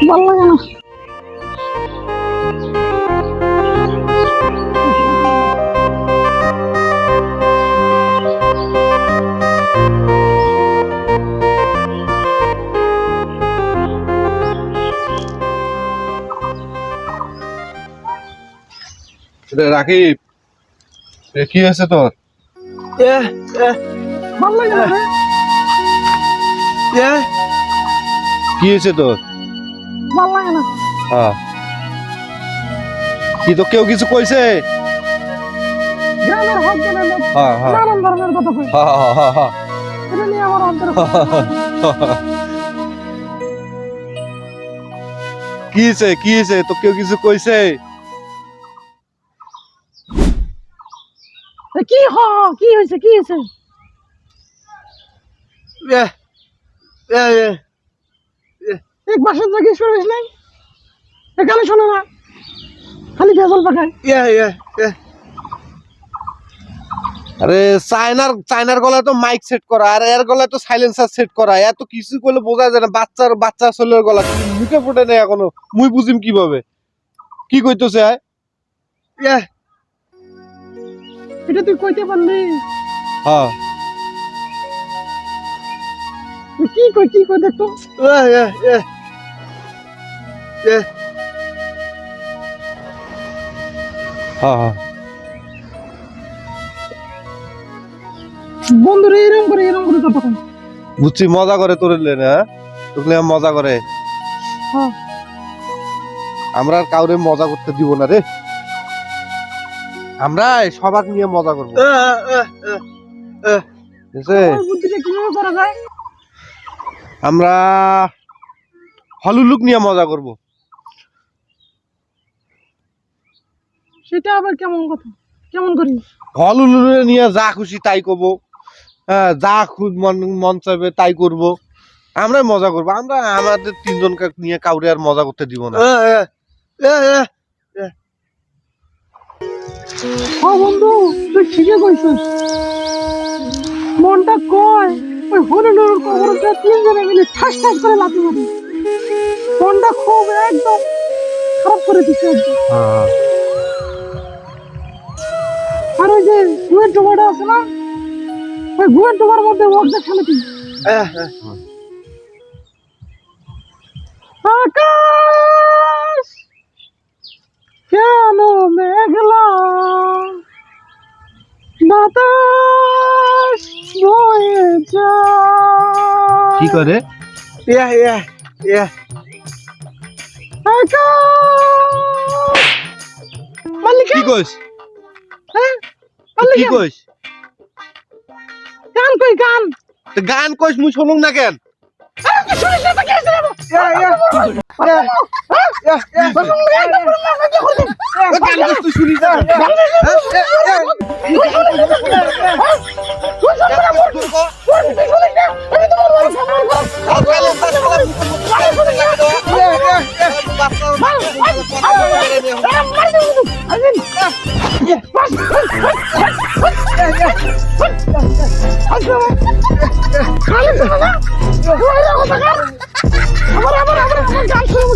ভালো লাগে না। রাকিব, কি হয়েছে তোর? ভালো লাগে না রে। কি হয়েছে তোর? ভালো লাগে না। হ্যাঁ, কি তো কেউ কিছু কইছে? গ্রামের হকদারের লোক হ্যাঁ হ্যাঁ নানান ধরনের কথা কয়। হ্যাঁ। এটা নিয়ে আমার অন্তরে কি হয়েছে তো কেউ কিছু কইছে? কি কি হয়েছে কি হয়েছে? এক মাসের জায়গায় শুনিস নাই? এখানে শোনো না, খালি ভেজাল পাকায়। আরে চায়নার গলায় তো মাইক সেট করা, আর এর গলায় তো সাইলেন্সার সেট করা। এত কিছু করলে বোঝা যায় না। বাচ্চা ছেলের গলা মুখে ফুটে নেই এখনো। মুই বুঝিম কিভাবে কি কইতেছে? এটা তুই কইতে পারলি? হ্যাঁ, কি কই দেখতো। হ্যাঁ বন্ধুরা এরকম করে কথা কয়। বুঝছি, মজা করে তোর না, তোকে মজা করে। হ্যাঁ, আমরা আর কাউরে মজা করতে দিব না রে। আমরা সবার নিয়ে মজা করবো। বুদ্ধিটা কিভাবে করা যায়? আমরা হলুলুক নিয়ে মজা করব। সেটা আবার কেমন কথা? কেমন করি? হলুলুক নিয়ে যা খুশি তাই করবো। হ্যাঁ, যা মন চাইবে তাই করব। আমরা মজা করবো। আমরা আমাদের তিনজনকে নিয়ে কাউরে আর মজা করতে দিব না। বন্ধু, তুই ঠিকই কইছিস। মনটা কয় ওই হলুলুর কবরটা তিনজনে মিলে ঠাস করে লাথি মারি। মনটা খুব একদম খারাপ করে দিচ্ছে একদম। আর ওই যে গুয়ের ডোবাটা আছে না, ওই গুয়ের ডোবার মধ্যে অর্ধেক ফেলে দিই। আকাশ কেন মেঘলা, বাতাস বয়ে যায়। কি করে? কি কইস? কি কইস? গান কই গান? গান কইস মুই শুনুম না কেন? তুই শুনিস না? আবার গান শুনবো।